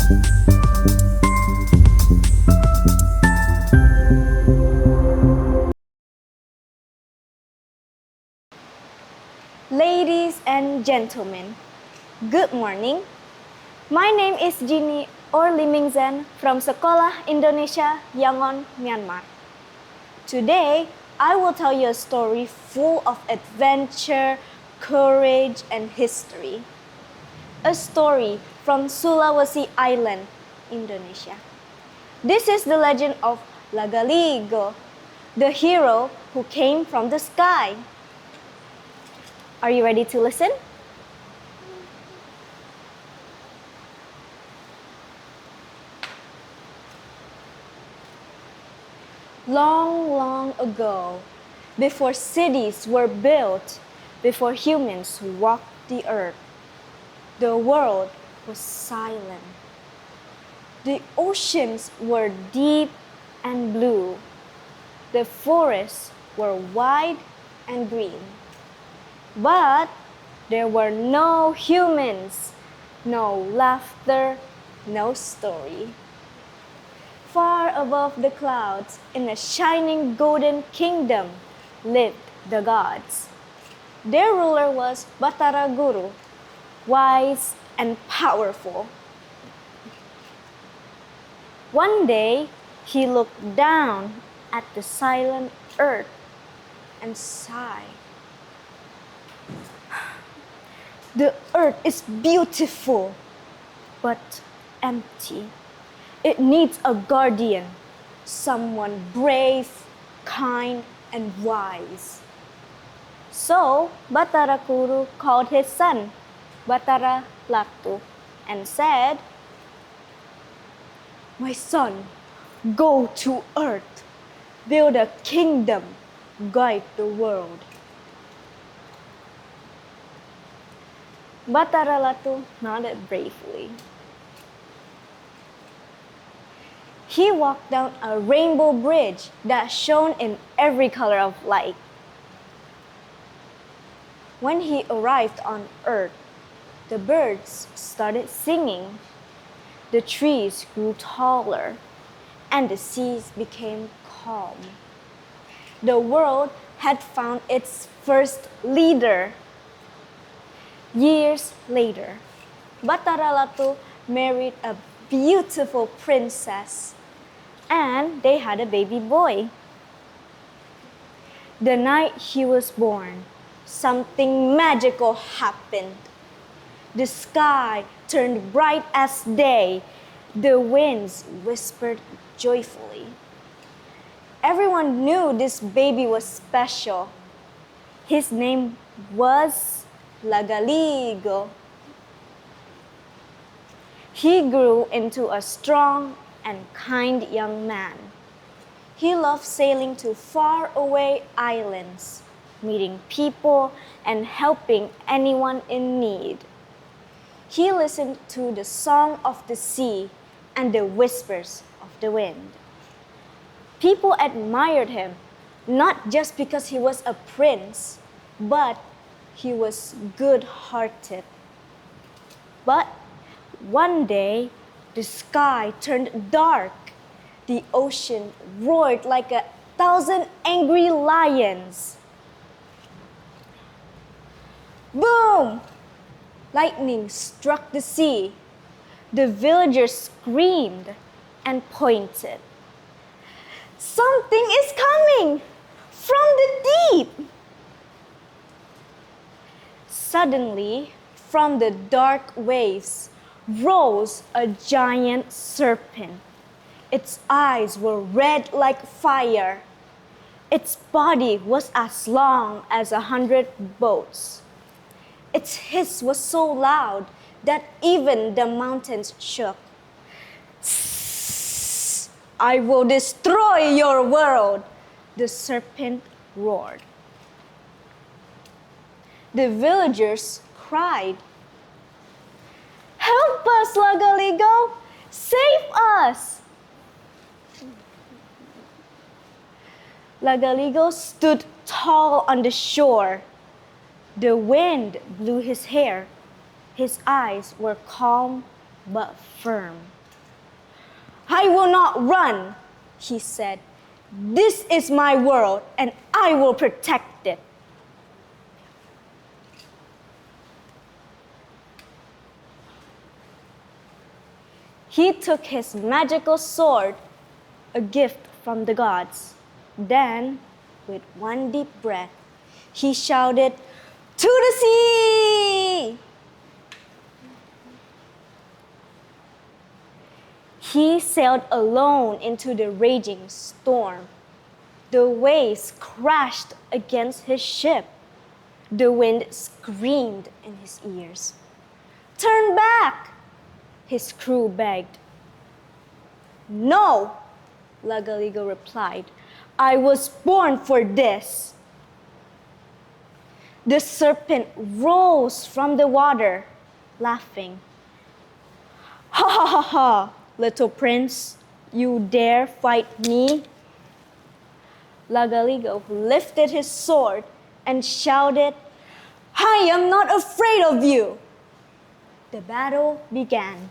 Ladies and gentlemen, good morning. My name is Ginny or Ming Zhen from Sekolah Indonesia Yangon, Myanmar. Today, I will tell you a story full of adventure, courage, and history. A story from Sulawesi Island, Indonesia. This is the legend of Lagaliggo, the hero who came from the sky. Are you ready to listen? Long, long ago, before cities were built, before humans walked the earth, the world was silent. The oceans were deep and blue. The forests were wide and green. But there were no humans, no laughter, no story. Far above the clouds, in a shining golden kingdom, lived the gods. Their ruler was Batara Guru, wise and powerful. One day, he looked down at the silent earth and sighed. The earth is beautiful, but empty. It needs a guardian, someone brave, kind, and wise. So, Batara Guru called his son, Batara Latu, and said, "My son, go to earth, build a kingdom, guide the world." Batara Latu nodded bravely. He walked down a rainbow bridge that shone in every color of light. When he arrived on earth, the birds started singing, the trees grew taller, and the seas became calm. The world had found its first leader. Years later, Batara Latu married a beautiful princess, and they had a baby boy. The night he was born, something magical happened. The sky turned bright as day. The winds whispered joyfully. Everyone knew this baby was special. His name was Lagaliggo. He grew into a strong and kind young man. He loved sailing to faraway islands, meeting people and helping anyone in need. He listened to the song of the sea and the whispers of the wind. People admired him, not just because he was a prince, but he was good-hearted. But one day, the sky turned dark. The ocean roared like 1,000 angry lions. Boom! Lightning struck the sea. The villagers screamed and pointed. "Something is coming from the deep!" Suddenly, from the dark waves, rose a giant serpent. Its eyes were red like fire. Its body was as long as 100 boats. Its hiss was so loud that even the mountains shook. "I will destroy your world," the serpent roared. The villagers cried, "Help us, Lagaliggo! Save us!" Lagaliggo stood tall on the shore. The wind blew his hair. His eyes were calm but firm. I will not run, he said. This is my world and I will protect it. He took his magical sword, a gift from the gods. Then, with one deep breath, he shouted, "To the sea!" He sailed alone into the raging storm. The waves crashed against his ship. The wind screamed in his ears. "Turn back!" his crew begged. "No," Lagaliggo replied. "I was born for this." The serpent rose from the water, laughing. "Ha ha ha ha, little prince, you dare fight me?" Lagaliggo lifted his sword and shouted, "I am not afraid of you." The battle began.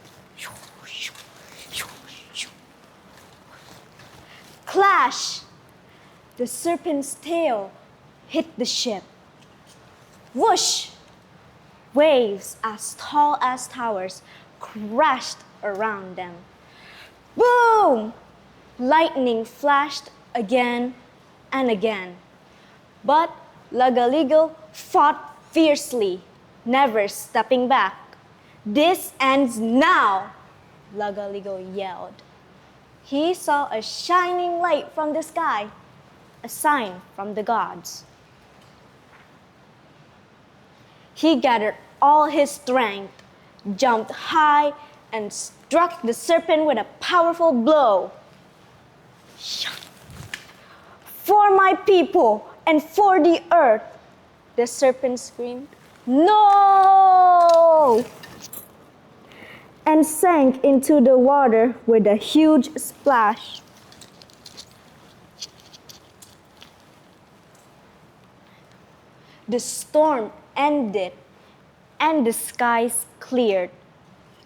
Clash! The serpent's tail hit the ship. Whoosh! Waves as tall as towers crashed around them. Boom! Lightning flashed again and again. But Lagaliggo fought fiercely, never stepping back. "This ends now," Lagaliggo yelled. He saw a shining light from the sky, a sign from the gods. He gathered all his strength, jumped high, and struck the serpent with a powerful blow. "For my people and for the earth," the serpent screamed. "No!" and sank into the water with a huge splash. The storm ended and the skies cleared.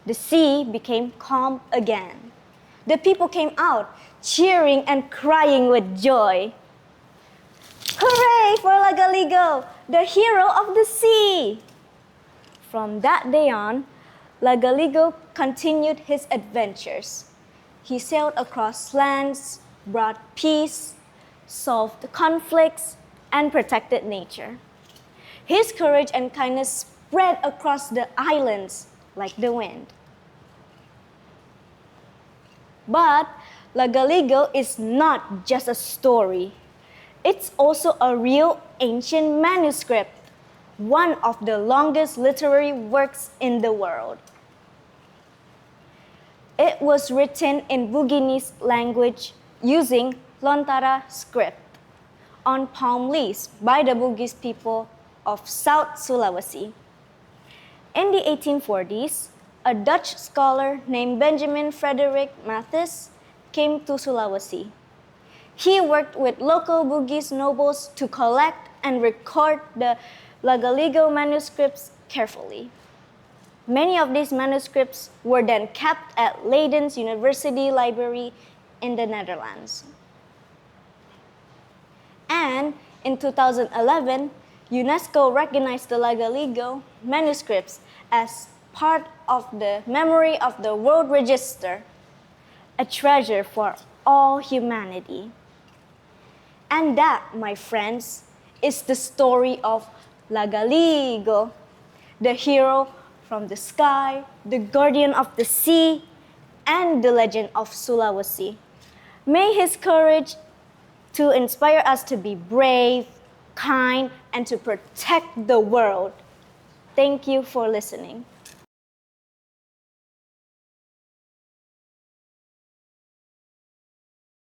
The sea became calm again. The people came out, cheering and crying with joy. "Hooray for Lagaliggo, the hero of the sea!" From that day on, Lagaliggo continued his adventures. He sailed across lands, brought peace, solved conflicts, and protected nature. His courage and kindness spread across the islands like the wind. But Lagaliggo is not just a story. It's also a real ancient manuscript, one of the longest literary works in the world. It was written in Buginese language using Lontara script on palm leaves by the Bugis people of South Sulawesi. In the 1840s, a Dutch scholar named Benjamin Frederick Mathis came to Sulawesi. He worked with local Bugis nobles to collect and record the Lagaliggo manuscripts carefully. Many of these manuscripts were then kept at Leiden's University Library in the Netherlands. And in 2011, UNESCO recognized the Lagaliggo manuscripts as part of the Memory of the World Register, a treasure for all humanity. And that, my friends, is the story of Lagaliggo, the hero from the sky, the guardian of the sea, and the legend of Sulawesi. May his courage to inspire us to be brave, kind, and to protect the world. Thank you for listening.